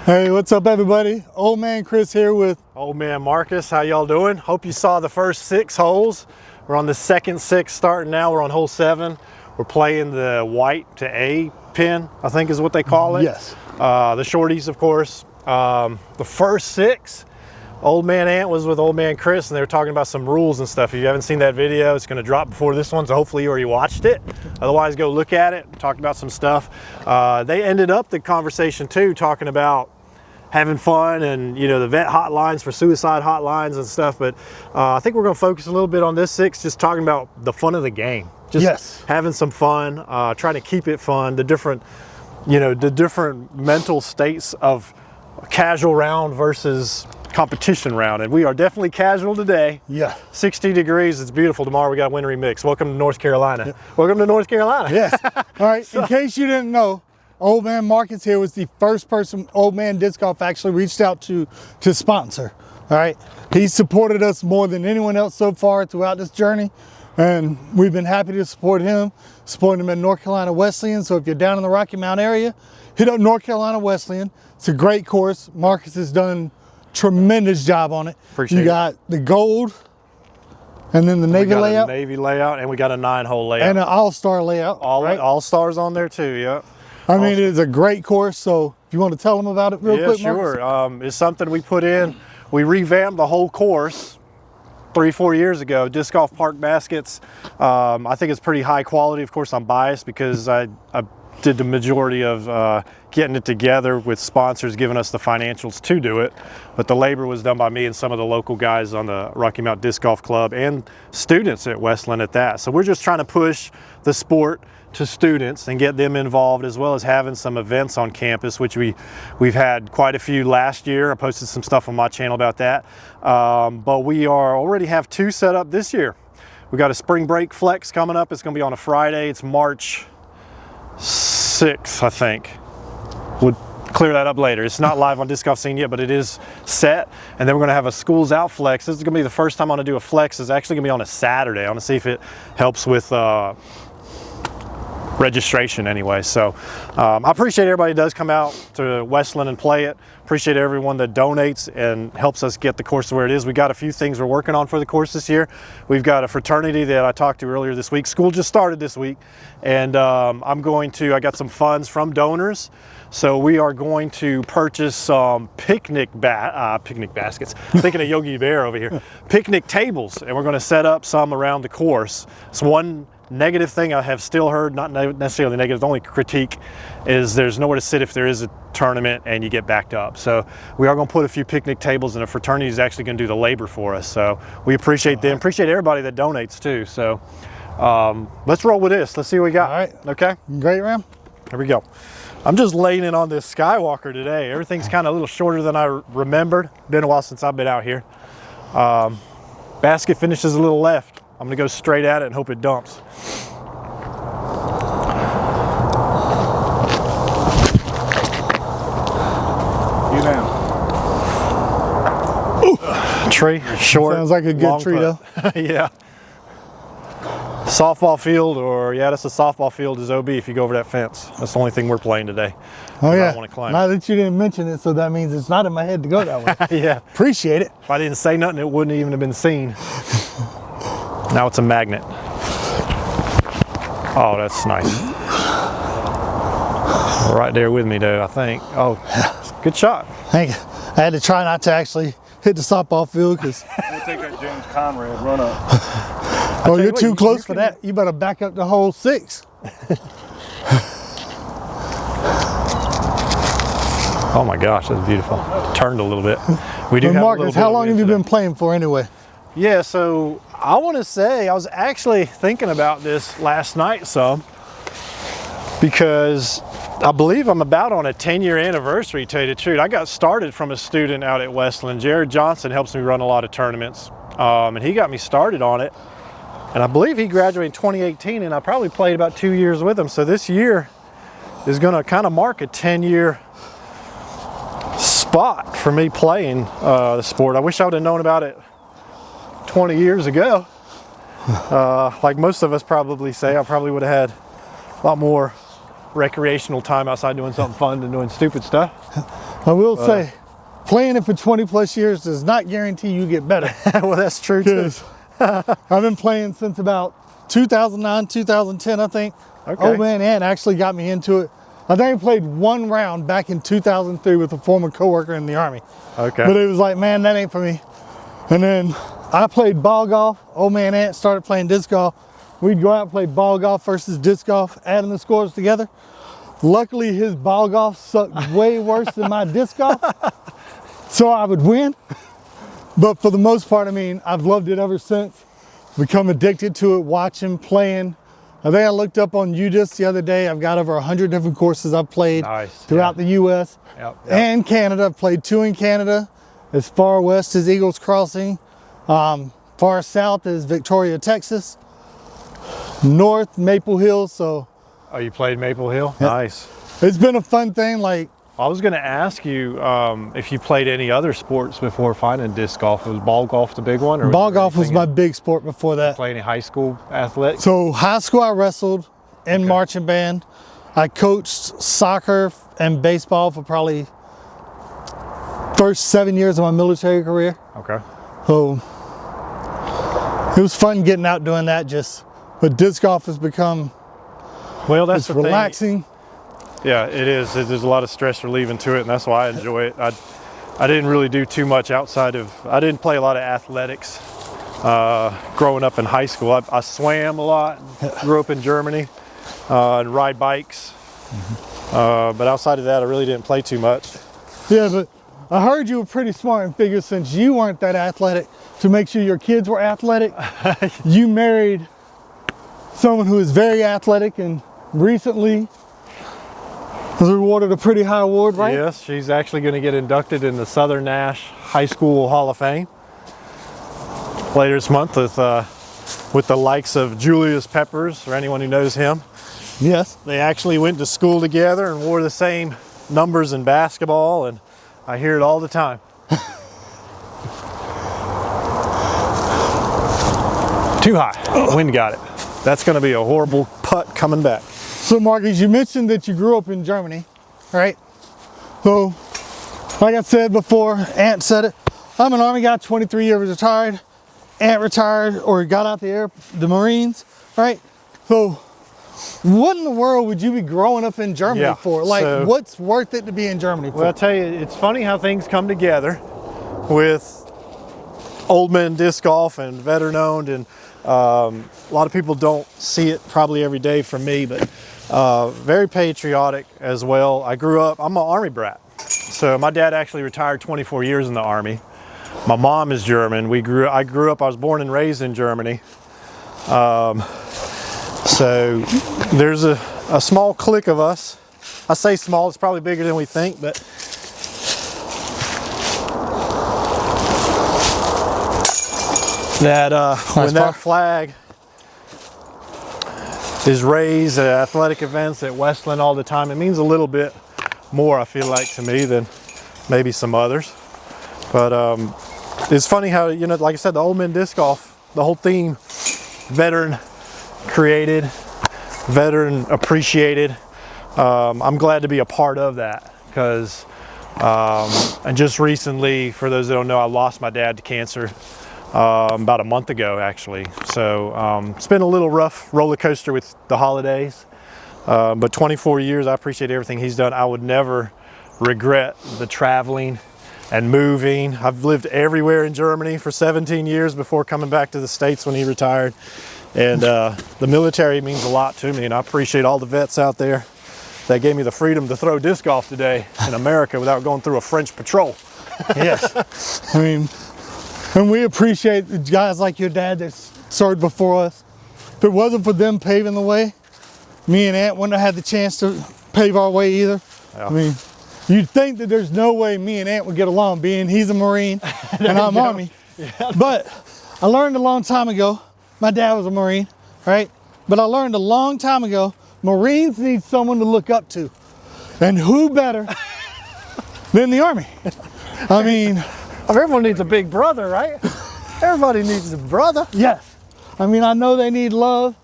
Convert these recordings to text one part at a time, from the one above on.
Hey, what's up everybody? Old man Chris here with Old man Marcus. How y'all doing? Hope you saw the first 6 holes. We're on the second 6 starting now. We're on hole 7. We're playing the white to A pin, I think is what they call it. Yes. The shorties, of course. The first 6, Old man Ant was with Old man Chris, and they were talking about some rules and stuff. If you haven't seen that video, it's going to drop before this one, so hopefully you already watched it. Otherwise, go look at it. Talked about some stuff. They ended up the conversation too, talking about having fun and, you know, the vet hotlines for suicide hotlines and stuff. But I think we're going to focus a little bit on this 6, just talking about the fun of the game. Just having some fun, trying to keep it fun, the different, you know, the different mental states of casual round versus competition round. And we are definitely casual today. Yeah. 60 degrees, it's beautiful. Tomorrow we got a wintry mix. Welcome to North Carolina. Yeah. Welcome to North Carolina. Yes. All right, so, in case you didn't know, Old man Marcus here was the first person Old Man Disc Golf actually reached out to sponsor. All right. He supported us more than anyone else so far throughout this journey. And we've been happy to support him, supporting him at North Carolina Wesleyan. So if you're down in the Rocky Mount area, hit up North Carolina Wesleyan. It's a great course. Marcus has done tremendous job on it. Appreciate it. You got the gold and then the Navy layout. Navy layout, and we got a 9-hole layout. And an all-star layout. All stars on there too, yeah. I mean, it is a great course. So if you want to tell them about it real quick, Marcus? Yeah, sure. It's something we put in. We revamped the whole course 3-4 years ago. Disc golf park baskets. I think it's pretty high quality. Of course, I'm biased because I did the majority of getting it together with sponsors giving us the financials to do it. But the labor was done by me and some of the local guys on the Rocky Mount Disc Golf Club and students at Westland at that. So we're just trying to push the sport to students and get them involved, as well as having some events on campus, which we've had quite a few last year. I posted some stuff on my channel about that. But we already have 2 set up this year. We got a spring break flex coming up. It's going to be on a Friday. It's March 6th, I think. We'll clear that up later. It's not live on Disc Golf Scene yet, but it is set. And then we're going to have a schools out flex. This is going to be the first time I'm going to do a flex. It's actually going to be on a Saturday. I want to see if it helps with registration anyway. So I appreciate everybody that does come out to Westland and play it. Appreciate everyone that donates and helps us get the course to where it is. We got a few things we're working on for the course this year. We've got a fraternity that I talked to earlier this week. School just started this week, and I got some funds from donors. So we are going to purchase some picnic baskets. I'm thinking of Yogi Bear over here. Picnic tables, and we're going to set up some around the course. It's one negative thing I have still heard, not necessarily negative, the only critique is there's nowhere to sit if there is a tournament and you get backed up. So we are going to put a few picnic tables, and a fraternity is actually going to do the labor for us. So we appreciate them, appreciate everybody that donates too. So let's roll with this. Let's see what we got. All right. Okay. Great, Ram. Here we go. I'm just laying in on this Skywalker today. Everything's kind of a little shorter than I remembered. Been a while since I've been out here. Basket finishes a little left. I'm gonna go straight at it and hope it dumps. You down. Tree, short. Sounds like a good tree though. Yeah. Softball field, or yeah, that's a softball field is OB if you go over that fence. That's the only thing we're playing today. Oh yeah. I want to climb. Now that you didn't mention it, so that means it's not in my head to go that way. Yeah. Appreciate it. If I didn't say nothing, it wouldn't even have been seen. Now it's a magnet. Oh, that's nice. Right there with me though, I think. Oh, good shot. Thank you. I had to try not to actually hit the softball field because We'll take that James Conrad run up. oh, you're too close for that. You better back up to hole 6. Oh my gosh, that's beautiful. Turned a little bit. We do have Marcus, how long have you been playing for anyway? Yeah, so I want to say I was actually thinking about this last night some, because I believe I'm about on a 10-year anniversary, to tell you the truth. I got started from a student out at Westland. Jared Johnson helps me run a lot of tournaments, and he got me started on it. And I believe he graduated in 2018, and I probably played about 2 years with him. So this year is going to kind of mark a 10-year spot for me playing the sport. I wish I would have known about it 20 years ago. Like most of us probably say, I probably would have had a lot more recreational time outside doing something fun than doing stupid stuff. I will say, playing it for 20 plus years does not guarantee you get better. Well, that's true too. I've been playing since about 2009, 2010, I think. Okay. Old man Ant actually got me into it. I think I played one round back in 2003 with a former coworker in the Army. Okay. But it was like, man, that ain't for me. And then I played ball golf. Old man Ant started playing disc golf. We'd go out and play ball golf versus disc golf, adding the scores together. Luckily, his ball golf sucked way worse than my disc golf, so I would win. But for the most part, I mean, I've loved it ever since. Become addicted to it, watching, playing. I think I looked up on UDisc the other day. I've got over 100 different courses I've played throughout the U.S. And Canada. I've played 2 in Canada, as far west as Eagles Crossing, far south as Victoria, Texas, north Maple Hill. So, oh, you played Maple Hill? Yep. Nice. It's been a fun thing. Like, I was going to ask you if you played any other sports before finding disc golf. Was ball golf the big one? Or ball golf was my big sport before that. Play any high school athletics? So high school I wrestled in marching band. I coached soccer and baseball for probably first 7 years of my military career. Okay. So it was fun getting out doing that. But disc golf has become that's the relaxing. Thing. Yeah, it is. There's a lot of stress relieving to it, and that's why I enjoy it. I didn't really do too much outside of, I didn't play a lot of athletics growing up in high school. I swam a lot, grew up in Germany, and ride bikes. But outside of that, I really didn't play too much. Yeah, but I heard you were pretty smart and figured since you weren't that athletic, to make sure your kids were athletic, you married someone who is very athletic and recently was awarded a pretty high award, right? Yes, she's actually going to get inducted in the Southern Nash High School Hall of Fame later this month with the likes of Julius Peppers, or anyone who knows him. Yes. They actually went to school together and wore the same numbers in basketball, and I hear it all the time. Too high. Wind got it. That's going to be a horrible putt coming back. So Marcus, you mentioned that you grew up in Germany, right? So, like I said before, Ant said it, I'm an Army guy, 23 years retired. Ant retired or got out the Marines, right? So, what in the world would you be growing up in Germany for? Like, what's worth it to be in Germany for? Well, I'll tell you, it's funny how things come together with Old Men Disc Golf and veteran owned, and a lot of people don't see it probably every day from me, but very patriotic as well. I grew up, I'm an Army brat. So my dad actually retired 24 years in the Army. My mom is German. I was born and raised in Germany. So there's a small clique of us. I say small, it's probably bigger than we think, but that when that flag is raised at athletic events at Westland all the time, it means a little bit more, I feel like, to me than maybe some others. But it's funny how, you know, like I said, the Old Men Disc Golf, the whole theme, veteran created, veteran appreciated. I'm glad to be a part of that, because and just recently, for those that don't know, I lost my dad to cancer about a month ago, actually. So it's been a little rough roller coaster with the holidays, but 24 years, I appreciate everything he's done. I would never regret the traveling and moving. I've lived everywhere in Germany for 17 years before coming back to the States when he retired. And the military means a lot to me, and I appreciate all the vets out there that gave me the freedom to throw disc golf today in America without going through a French patrol. Yes. I mean, and we appreciate the guys like your dad that served before us. If it wasn't for them paving the way, me and Ant wouldn't have had the chance to pave our way either. Yeah. I mean, you'd think that there's no way me and Ant would get along, being he's a Marine and I'm Army. Yeah. But I learned a long time ago, my dad was a Marine, right? But I learned a long time ago, Marines need someone to look up to. And who better than the Army? I mean, everyone needs a big brother, right? Everybody needs a brother. Yes. I mean, I know they need love,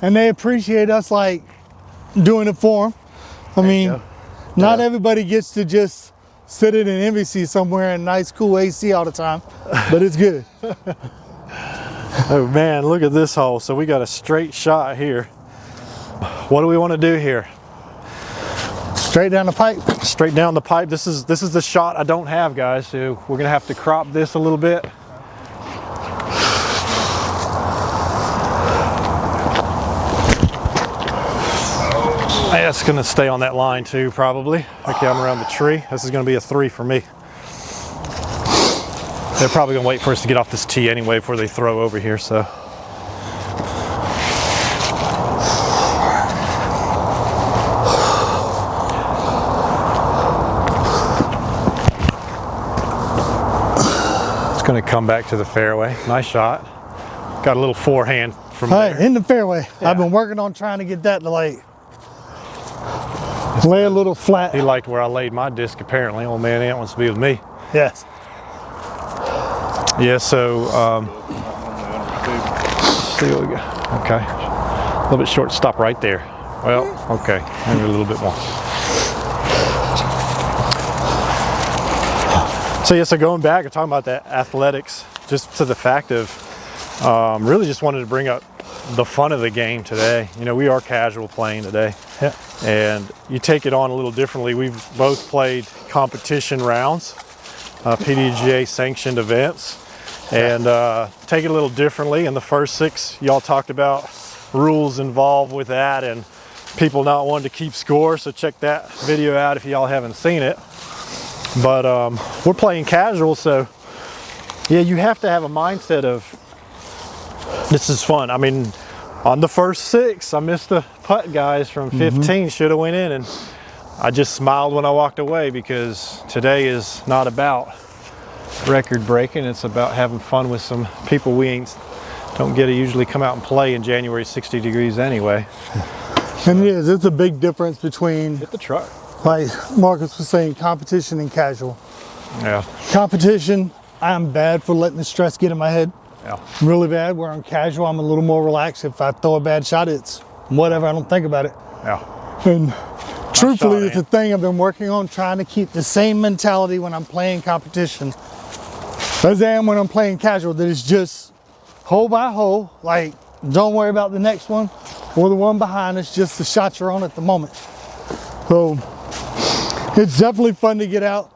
and they appreciate us, like, doing it for them. I mean, not everybody gets to just sit it in NBC somewhere in nice, cool AC all the time, but it's good. Oh man, look at this hole. So we got a straight shot here. What do we want to do here? Straight down the pipe. Straight down the pipe. This is the shot I don't have, guys. So we're gonna have to crop this a little bit. That's gonna stay on that line too, probably. Okay, I'm around the tree. This is gonna be a 3 for me. They're probably gonna wait for us to get off this tee anyway before they throw over here, so. It's gonna come back to the fairway. Nice shot. Got a little forehand from there. In the fairway. Yeah. I've been working on trying to get that to like lay a little flat. He liked where I laid my disc, apparently. Old man Ant wants to be with me. Yes. Yeah, so, let's see what we got. Okay. A little bit short, stop right there. Well, okay, maybe a little bit more. So yeah, so going back and talking about that athletics, just to the fact of, really just wanted to bring up the fun of the game today. You know, we are casual playing today. Yeah. And you take it on a little differently. We've both played competition rounds, PDGA sanctioned events, and take it a little differently. In the first 6, y'all talked about rules involved with that and people not wanting to keep score. So check that video out if y'all haven't seen it. But we're playing casual, so yeah, you have to have a mindset of this is fun. I mean, on the first 6, I missed the putt, guys, from 15. Should have went in, and I just smiled when I walked away because today is not about record breaking. It's about having fun with some people we don't get to usually come out and play in January 60 degrees anyway. And it is. It's a big difference between, Hit the truck. like Marcus was saying, competition and casual. Yeah. Competition, I'm bad for letting the stress get in my head. Yeah. Really bad. Where I'm casual, I'm a little more relaxed. If I throw a bad shot, it's whatever. I don't think about it. Yeah. And truthfully, shot, it's a thing I've been working on, trying to keep the same mentality when I'm playing competition as I am when I'm playing casual. That it's just hole by hole. Like, don't worry about the next one or the one behind. It's just the shot you're on at the moment. So it's definitely fun to get out,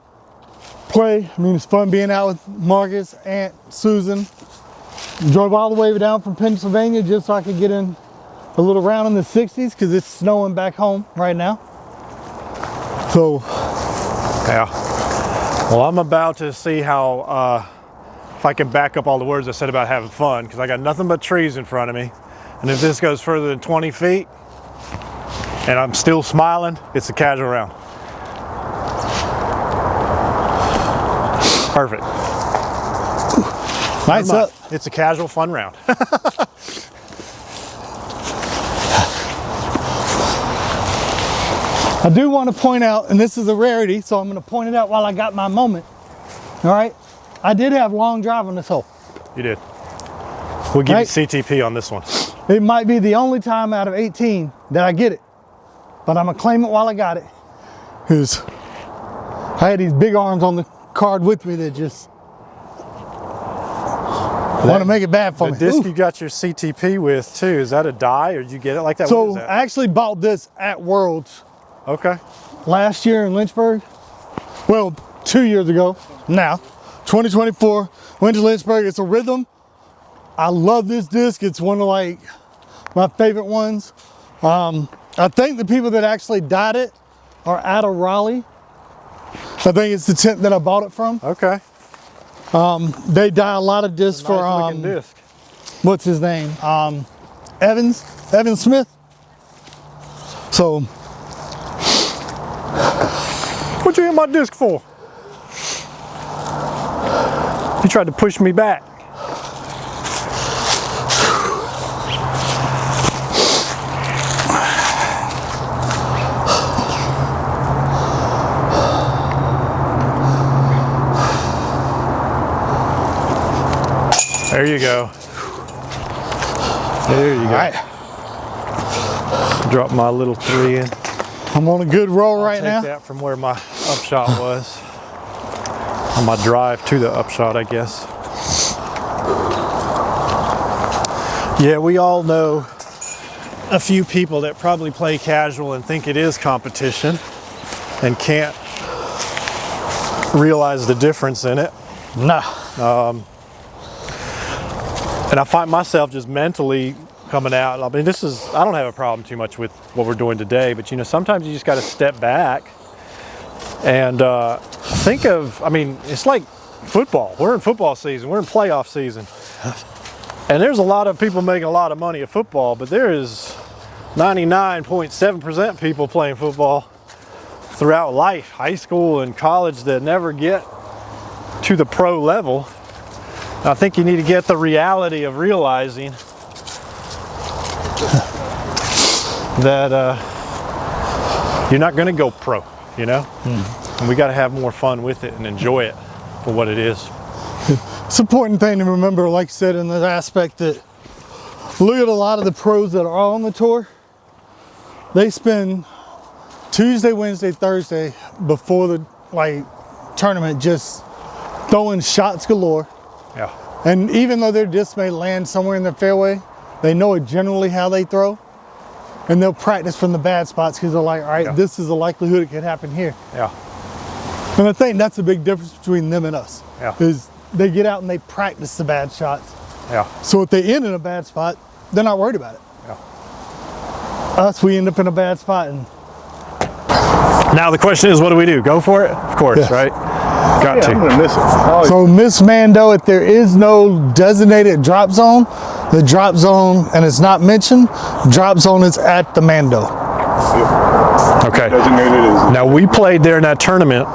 play. I mean, it's fun being out with Marcus, Aunt, Susan. Drove all the way down from Pennsylvania just so I could get in a little round in the 60s because it's snowing back home right now. So, Yeah. Well, I'm about to see how, if I can back up all the words I said about having fun, because I got nothing but trees in front of me. And if this goes further than 20 feet and I'm still smiling, it's a casual round. Perfect. nice up. It's a casual fun round. I do want to point out, and this is a rarity, so I'm going to point it out while I got my moment. All right. I did have long drive on this hole. You did. We'll give Right. you CTP on this one. It might be the only time out of 18 that I get it, but I'm going to claim it while I got it. Because I had these big arms on the card with me that just want to make it bad for The me. disc Ooh. you got your CTP with too, is that a die or did you get it like that? What is So that? I actually bought this at Worlds Okay. last year in Lynchburg. Well, 2 years ago now, 2024, went to Lynchburg. It's a Rhythm. I love this disc. It's one of like my favorite ones. I think the people that actually dyed it are out of Raleigh. I think it's the tent that I bought it from. Okay. They dye a lot of discs Nice for looking disc. what's his name? Evan Smith. So What'd you hit my disc for? You tried to push me back. There you go. There you go. all right, Drop my little 3 in. I'm on a good roll right Take now. that from where my upshot was. on my drive to the upshot, I guess. Yeah, we all know a few people that probably play casual and think it is competition and can't realize the difference in it. Nah. And I find myself just mentally coming out. I mean, I don't have a problem too much with what we're doing today, but you know, sometimes you just got to step back and think of, I mean, it's like football. We're in football season, we're in playoff season. And there's a lot of people making a lot of money at football, but there is 99.7% people playing football throughout life, high school and college, that never get to the pro level. I think you need to get the reality of realizing that you're not going to go pro, you know? And we got to have more fun with it and enjoy it for what it is. It's an important thing to remember, like you said, in that aspect, that look at a lot of the pros that are on the tour. They spend Tuesday, Wednesday, Thursday before the tournament just throwing shots galore. Yeah. And even though their disc may land somewhere in the fairway, they know it generally how they throw. And they'll practice from the bad spots because they're like, all right, this is a likelihood it could happen here. Yeah. And I think that's a big difference between them and us. Yeah. Is they get out and they practice the bad shots. Yeah. So if they end in a bad spot, they're not worried about it. Yeah. Us, we end up in a bad spot. And now the question is, what do we do? Go for it? Of course, Yeah. right? Got I'm to. gonna miss it. Oh, so Miss Mando, if there is no designated drop zone, the drop zone, and it's not mentioned, drop zone is at the Mando. Okay. designated as Now we played there in that tournament.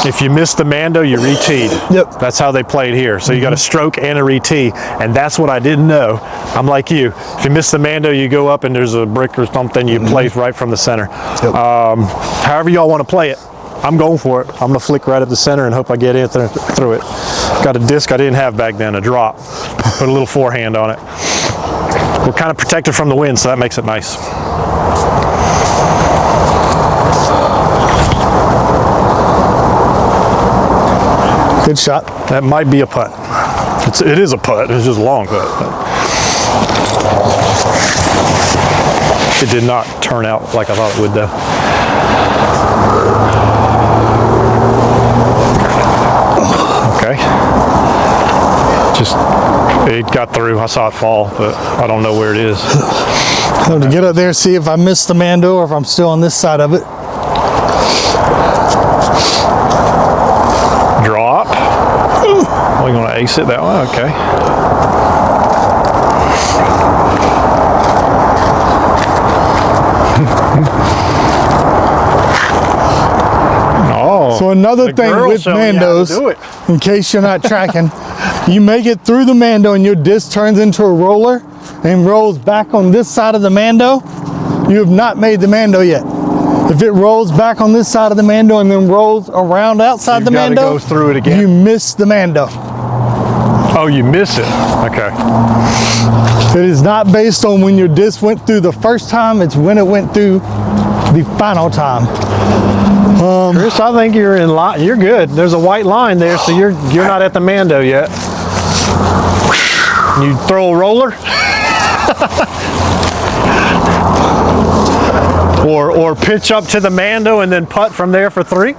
If you missed the Mando, you re-teed. Yep. That's how they played here. So you got a stroke and a re-tee, and that's what I didn't know. I'm like you. If you miss the Mando, you go up and there's a brick or something, you place right from the center. Yep. However y'all want to play it, I'm going for it. I'm gonna flick right at the center and hope I get in through it. Got a disc I didn't have back then, a drop. Put a little forehand on it. We're kind of protected from the wind, so that makes it nice. Good shot. That might be a putt. It is a putt. It's just a long putt. It did not turn out like I thought it would, though. Okay. It got through. I saw it fall, but I don't know where it is. So to get up there, see if I missed the Mando or if I'm still on this side of it. Drop. We're going to ace it that one. Okay. Oh. So another the thing girl with showed me how to Mandos, do it. in case you're not tracking, you make it through the Mando and your disc turns into a roller and rolls back on this side of the Mando, you have not made the Mando yet. If it rolls back on this side of the Mando and then rolls around outside You've the gotta Mando, go through it again. you miss the Mando. Oh, you miss it. Okay. It is not based on when your disc went through the first time, it's when it went through the final time. Chris, I think you're in line. You're good. There's a white line there, so you're not at the Mando yet. You throw a roller, or pitch up to the Mando and then putt from there for 3.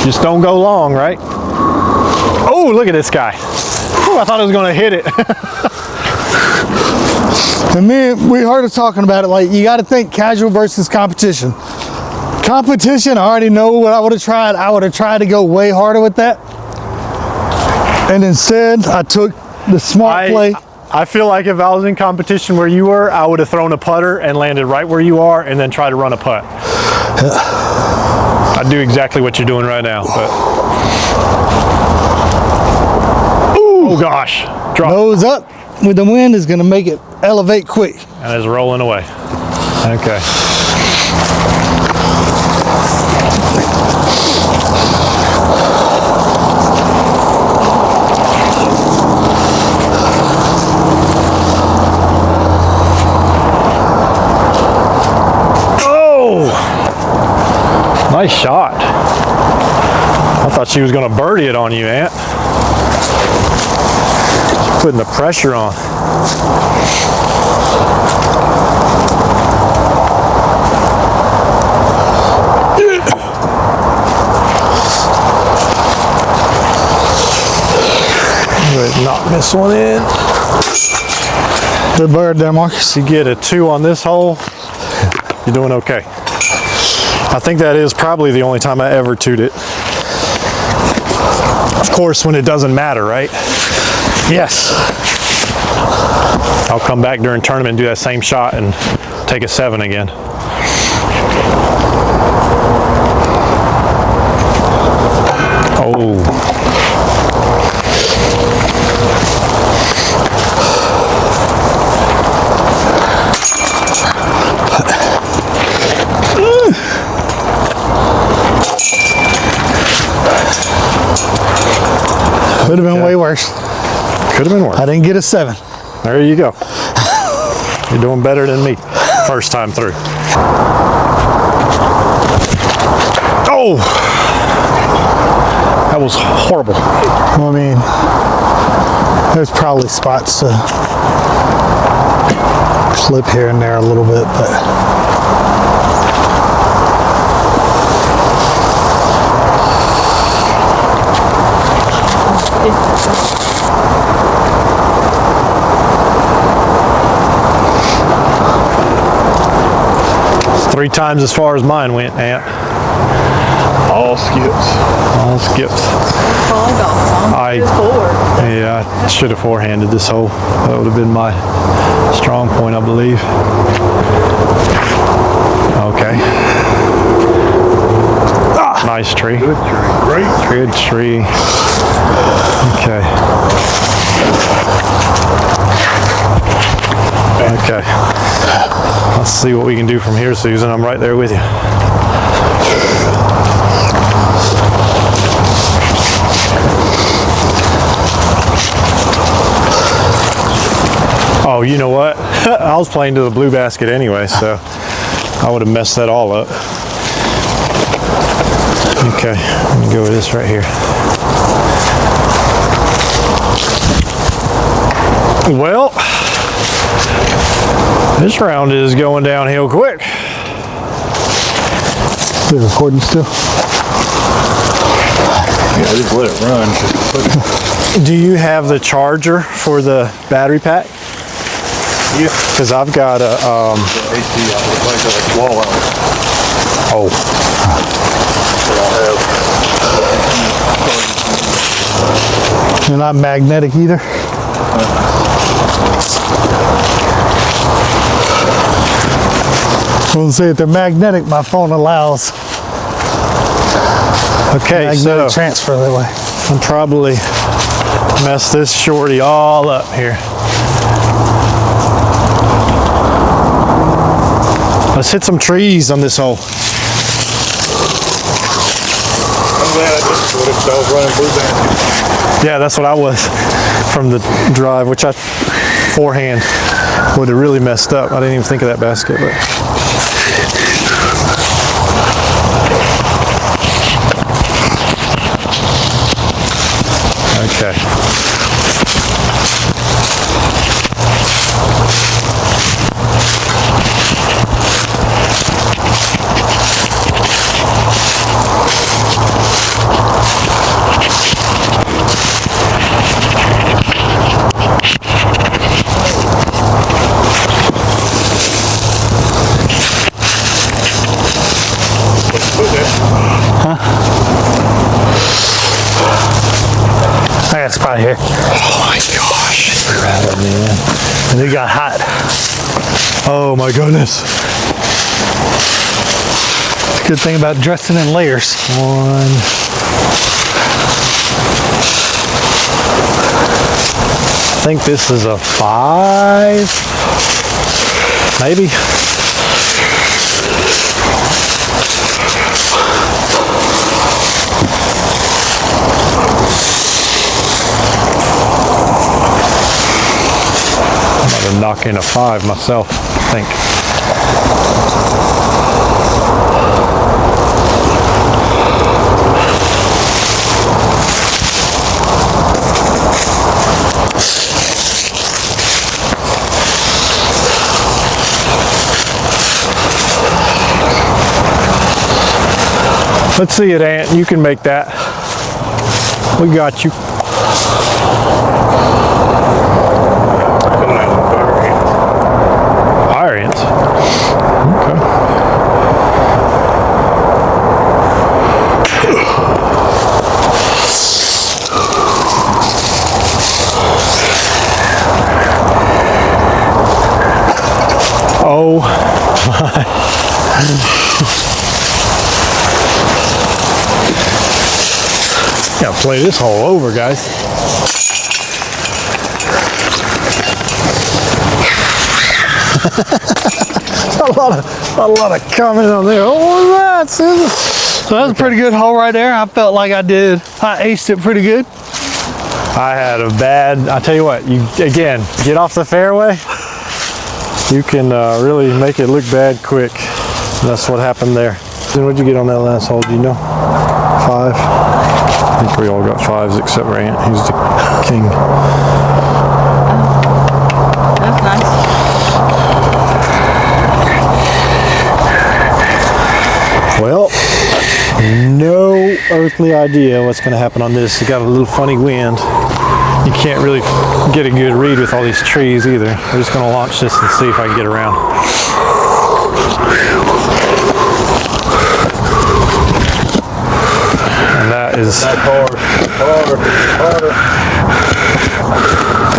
Just don't go long, right? Oh, look at this guy. Ooh, I thought I was going to hit it. And man, we heard us talking about it, like you got to think casual versus competition. Competition, I already know what I would have tried. I would have tried to go way harder with that. And instead, I took the smart play. I feel like if I was in competition where you were, I would have thrown a putter and landed right where you are and then try to run a putt. I'd do exactly what you're doing right now. But. Oh gosh, drop. Nose up with the wind is going to make it elevate quick. And it's rolling away. Okay. Oh! Nice shot. I thought she was going to birdie it on you, Ant. She's putting the pressure on. Knock this one in. Good bird there, Marcus. You get a 2 on this hole, you're doing okay. I think that is probably the only time I ever 2'd it. Of course, when it doesn't matter, right? Yes. I'll come back during tournament and do that same shot and take a 7 again. Oh. Could have been way worse. Could have been worse. I didn't get a 7. There you go. You're doing better than me. First time through. Oh! That was horrible. I mean, there's probably spots to clip here and there a little bit, but It's 3 times as far as mine went, Ant. All skips. All skips. Yeah, I should have forehanded this hole. That would have been my strong point, I believe. Okay. Nice tree. Good tree. Great tree. Good tree. Okay. Okay. Let's see what we can do from here, Susan. I'm right there with you. Oh, you know what? I was playing to the blue basket anyway, so I would have messed that all up. Okay, let me go with this right here. Well, this round is going downhill quick. they're recording still. Yeah, just let it run. Do you have the charger for the battery pack? Yeah. Because I've got a, AC, I would like a wall out. oh, They're not magnetic either. I will say if they're magnetic, my phone allows okay, magnetic so transfer that way. I'll probably mess this shorty all up here. Let's hit some trees on this hole. I'm glad I just would have was running blue basket. Yeah, that's what I was from the drive, which I forehand would have really messed up. I didn't even think of that basket, but. Okay. I got a spot here. Oh my gosh. Oh, man. And it got hot. Oh my goodness. Good thing about dressing in layers. One. I think this is a 5. Maybe. I'm about to knock in a 5 myself, I think. Let's see it, Ant. You can make that. We got you. Fire ants. Okay. Oh my. Gotta play this hole over, guys. a lot of comment on there. Oh, what was that, Susan? So that's a pretty good hole right there. I felt like I aced it pretty good. I had a bad, I tell you what, you again, get off the fairway, you can really make it look bad quick. That's what happened there. Then what'd you get on that last hole, do you know? 5? I think we all got 5s except for Ant, he's the king. That's nice. Well, no earthly idea what's going to happen on this. It got a little funny wind. You can't really get a good read with all these trees either. We're just going to launch this and see if I can get around. And that is... Harder.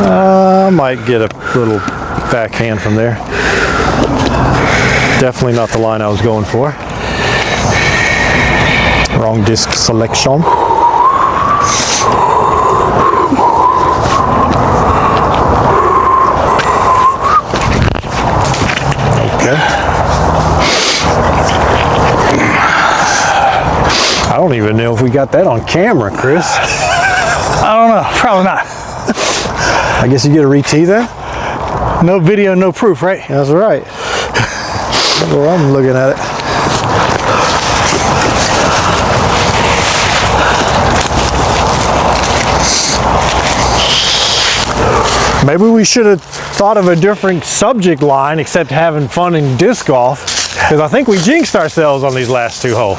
I might get a little backhand from there. Definitely not the line I was going for. Wrong disc selection. Okay. I don't even know if we got that on camera, Chris. I don't know, probably not. I guess you get a re-tee then? No video, no proof, right? That's right. Well, I'm looking at it. Maybe we should have thought of a different subject line except having fun in disc golf, because I think we jinxed ourselves on these last 2 holes.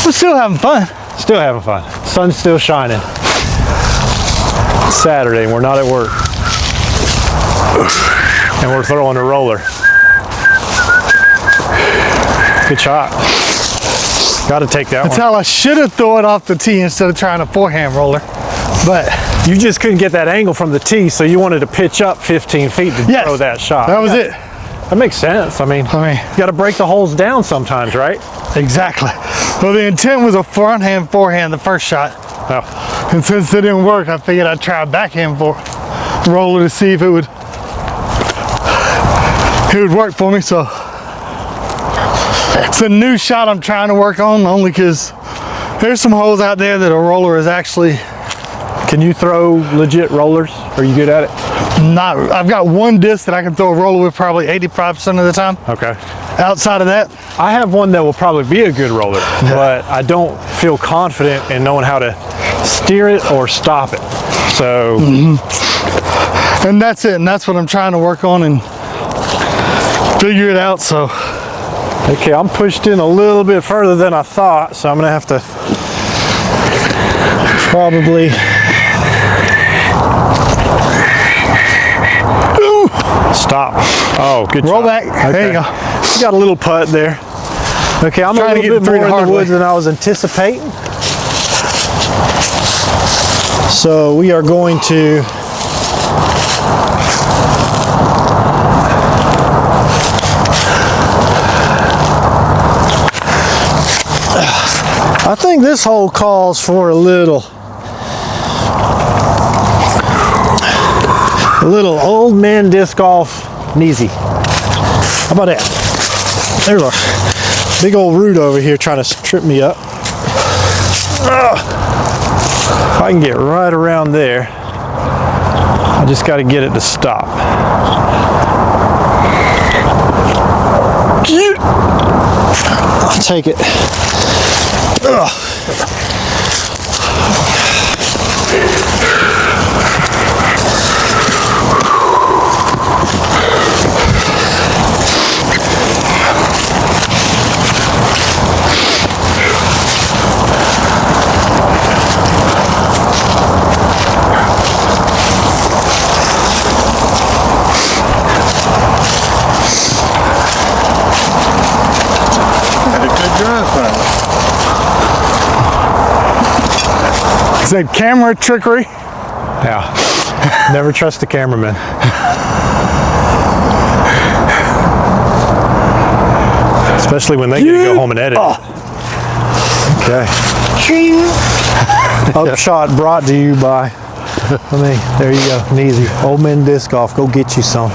We're still having fun. Still having fun. Sun's still shining. It's Saturday and we're not at work. And we're throwing a roller. Good shot. Got to take that That's one. how I should have thrown it off the tee instead of trying a forehand roller. But You just couldn't get that angle from the tee, so you wanted to pitch up 15 feet to yes, throw that shot. that was it. That makes sense. I mean, you got to break the holes down sometimes, right? Exactly. Well, the intent was a forehand the first shot. Oh. And since it didn't work, I figured I'd try a backhand roller to see if it would work for me. So it's a new shot I'm trying to work on, only because there's some holes out there that a roller is actually. Can you throw legit rollers? Are you good at it? Not. I've got one disc that I can throw a roller with probably 85% of the time. Okay. Outside of that, I have one that will probably be a good roller, but I don't feel confident in knowing how to steer it or stop it. So, and that's it. And that's what I'm trying to work on and figure it out. So, okay, I'm pushed in a little bit further than I thought, so I'm gonna have to probably stop. Oh, good roll shot. back. Okay. There you go. You got a little putt there. Okay, I'm Trying a to little get bit through more the in hard the way. woods than I was anticipating. So we are going to I think this hole calls for a little old man disc golf kneesy. How about that? There's a big old root over here trying to trip me up. If I can get right around there, I just got to get it to stop. I'll take it. said camera trickery. Yeah. Never trust the cameraman. Especially when they get to go home and edit. Okay. Upshot brought to you by, there you go, an easy. Old Men Disc Golf, go get you some.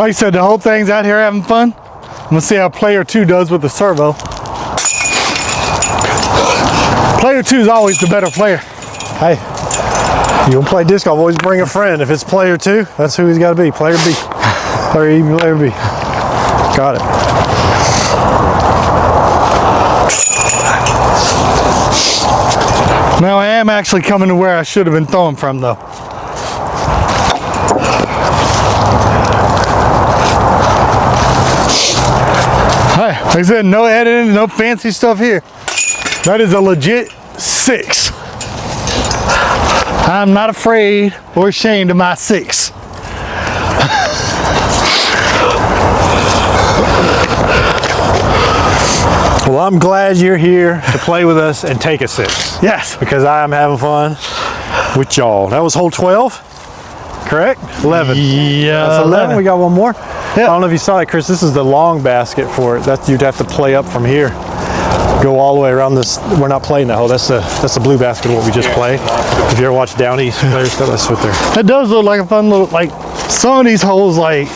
Like I said, the whole thing's out here having fun. I'm gonna see how player 2 does with the servo. Player 2 is always the better player. Hey, you don't play disc golf, always bring a friend. If it's player 2, that's who he's got to be. Player B. Player E, player B. Got it. Now I am actually coming to where I should have been throwing from though. Hey, like I said, no editing, no fancy stuff here. That is a legit 6. I'm not afraid or ashamed of my 6. Well, I'm glad you're here to play with us and take a 6. Yes. Because I am having fun with y'all. That was hole 12, correct? 11. Yeah. That's 11. We got one more. Yeah. I don't know if you saw that, Chris. This is the long basket for it. That's, you'd have to play up from here. Go all the way around this. We're not playing that hole. That's the blue basket, what we just played. If you ever watch Down East players, that's what they're. It does look like a fun little, like some of these holes, like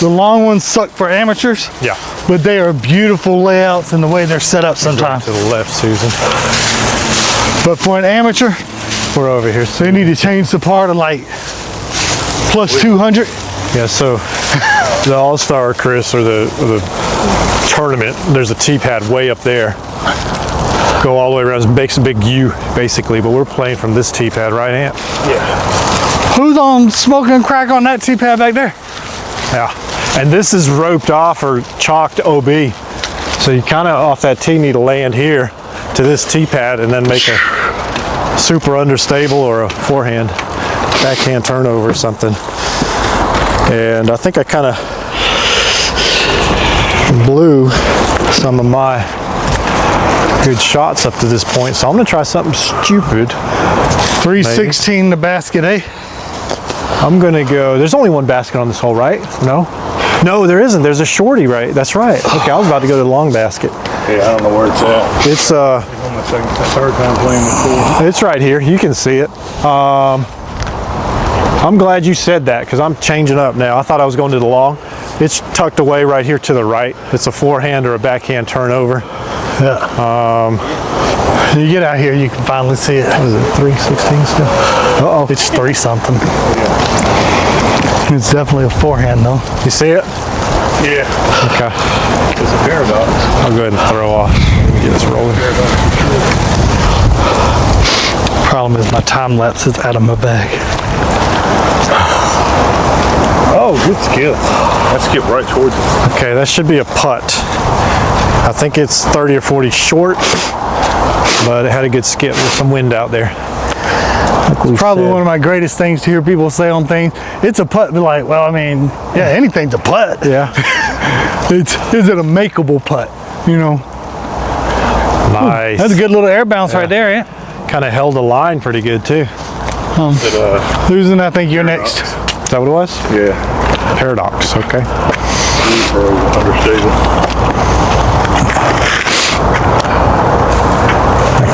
the long ones suck for amateurs. Yeah. But they are beautiful layouts in the way they're set up sometimes. To the left, Susan. But for an amateur, We're over here. they need to change the par to like plus 200. Yeah, so the All-Star, Chris, or the tournament, there's a tee pad way up there. Go all the way around, it makes a big U, basically, but we're playing from this tee pad, right, Ant? Yeah. Who's on smoking crack on that tee pad back there? Yeah. And this is roped off or chalked OB. So you kind of, off that tee, need to land here to this tee pad and then make a super understable or a forehand, backhand turnover or something. And I think I kind of blew some of my good shots up to this point, so I'm gonna try something stupid. 316 the basket, eh? I'm gonna go, there's only one basket on this hole, right? No? No, there isn't. There's a shorty, right? That's right. Okay, I was about to go to the long basket. Yeah, I don't know where it's at. It's On my third time playing the course. it's right here. You can see it. I'm glad you said that because I'm changing up now. I thought I was going to the long. It's tucked away right here to the right. It's a forehand or a backhand turnover. Yeah. You get out here, you can finally see it. What is it, 316 still? Uh-oh. It's 3 something. It's definitely a forehand though. You see it? Yeah. Okay. It's a paradox. I'll go ahead and throw off. Let me get us rolling. Problem is my time lapse is out of my bag. Oh, good skip. That skipped right towards it. Okay, that should be a putt. I think it's 30 or 40 short, but it had a good skip with some wind out there. Like Probably one of my greatest things to hear people say on things. It's a putt, but like, well, I mean, yeah, anything's a putt. Yeah. Is it a makeable putt? You know, Nice. that's a good little air bounce right there, yeah. Kind of held the line pretty good too. Susan, I think you're next. Is that what it was? Yeah. Paradox, okay. Understable.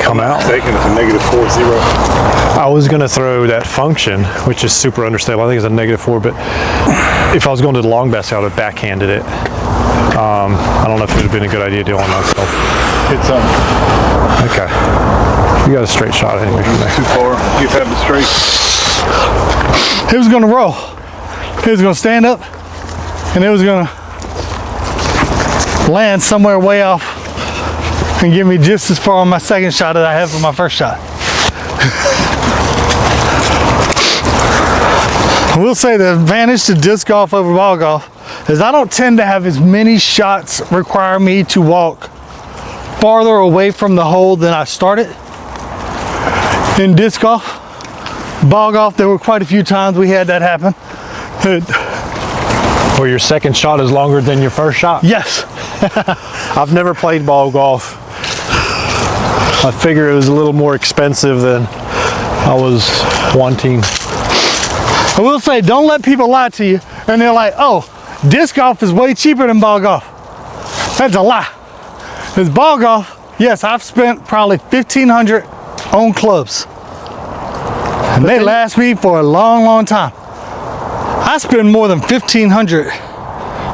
Come out. Taking it's a -4-0. I was going to throw that function, which is super understable. I think it's a -4, but if I was going to the long basket, I would have backhanded it. I don't know if it would have been a good idea doing myself. Hit something. Okay. You got a straight shot anyway from there. Too far. You have the straight. It was gonna roll. It was gonna stand up, and it was gonna land somewhere way off and give me just as far on my second shot as I had for my first shot. I will say the advantage to disc golf over ball golf is I don't tend to have as many shots require me to walk farther away from the hole than I started. In disc golf, ball golf, there were quite a few times we had that happen. Where your second shot is longer than your first shot? Yes. I've never played ball golf. I figure it was a little more expensive than I was wanting. I will say, don't let people lie to you and they're like, oh, disc golf is way cheaper than ball golf. That's a lie. Because ball golf, yes, I've spent probably $1,500 on clubs. And they last me for a long, long time. I spend more than $1,500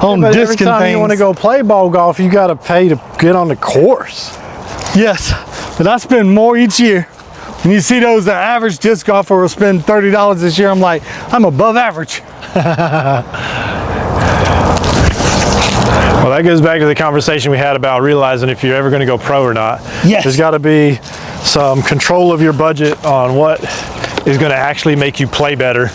on But disc every and time things. you want to go play ball golf, you got to pay to get on the course. Yes, but I spend more each year. When you see those, the average disc golfer will spend $30 this year. I'm like, I'm above average. Well, that goes back to the conversation we had about realizing if you're ever going to go pro or not. Yes. There's got to be some control of your budget on what is going to actually make you play better.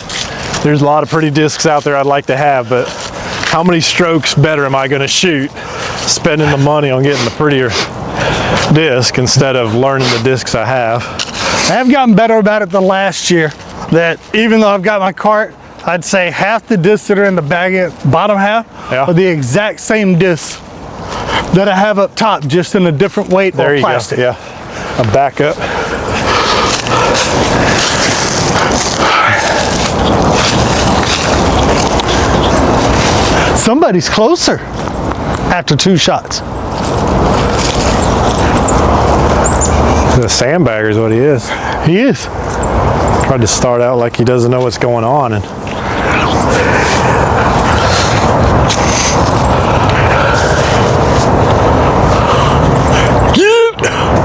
There's a lot of pretty discs out there I'd like to have, but how many strokes better am I going to shoot spending the money on getting the prettier disc instead of learning the discs I have? I have gotten better about it than last year. That even though I've got my cart, I'd say half the discs that are in the bag, bottom half, are the exact same discs that I have up top, just in a different weight There or you plastic. go. Yeah, a backup. Somebody's closer after 2 shots. The sandbagger is what he is. He is. Tried to start out like he doesn't know what's going on, and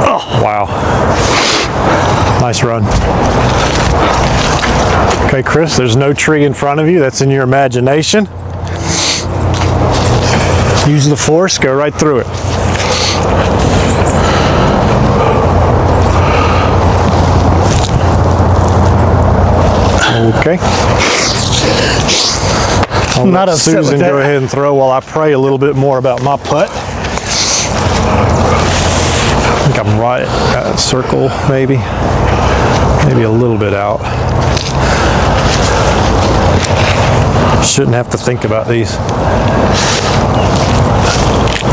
oh, wow, nice run. Okay, Chris, there's no tree in front of you. That's in your imagination. Use the force, go right through it. Okay. I'll Not let upset with Susan that. go ahead and throw while I pray a little bit more about my putt. I think I'm right at circle, maybe a little bit out. Shouldn't have to think about these.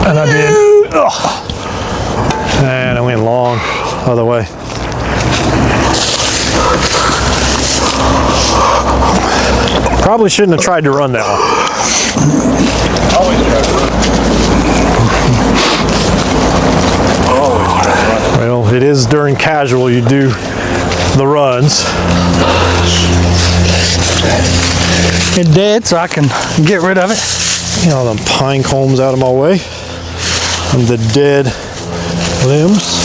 And I did. Ugh. And I went long other way. Probably shouldn't have tried to run that one. Always try to run. Well, it is during casual you do the runs. It's dead, so I can get rid of it. You know, them pine cones out of my way and the dead limbs.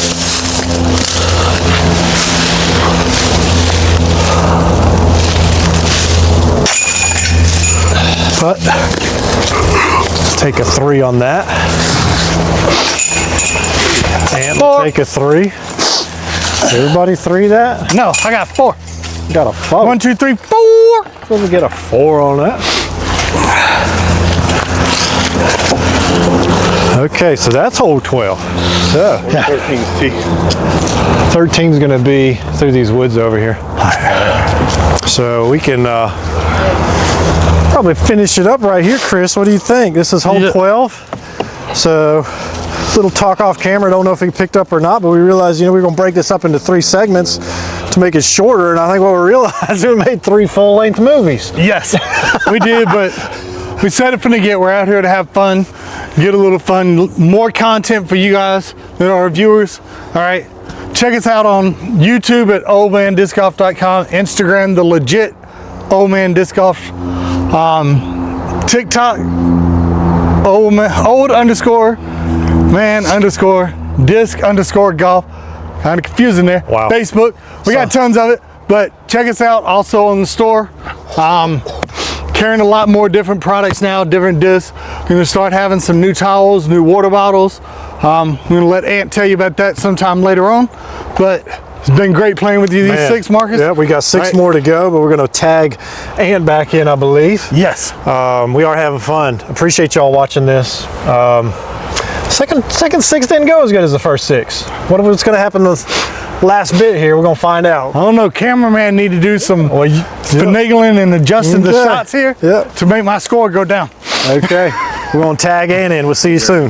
But take a 3 on that. And we'll take a 3. Everybody 3 that? No, I got 4. Got a 4. 1, 2, 3, 4. Supposed to get a 4 on that. Okay, so that's hole 12. So 13 is going to be through these woods over here. So we can probably finish it up right here, Chris. What do you think? This is hole 12. So little talk off camera. Don't know if he picked up or not, but we realized, we're going to break this up into 3 segments to make it shorter. And I think what we realized, we made 3 full-length movies. Yes, we did, but we said it from the get. We're out here to have fun, get a little fun, more content for you guys that are our viewers. All right, check us out on YouTube at oldmandiscgolf.com, Instagram, the legit Old Man Disc Golf, TikTok, old_man_disc_golf. Kind of confusing there. Wow. Facebook, we got tons of it, but check us out also on the store. Carrying a lot more different products now, different discs. We're gonna start having some new towels, new water bottles. I'm gonna let Ant tell you about that sometime later on, but It's been great playing with you these Man. 6, Marcus. Yeah, we got 6 more to go, but we're going to tag Ant back in, I believe. Yes. We are having fun. Appreciate y'all watching this. Second 6 didn't go as good as the first 6. What's going to happen this last bit here? We're going to find out. I don't know, cameraman need to do some finagling and adjusting the shots here to make my score go down. Okay. We're going to tag Ant in. We'll see you soon.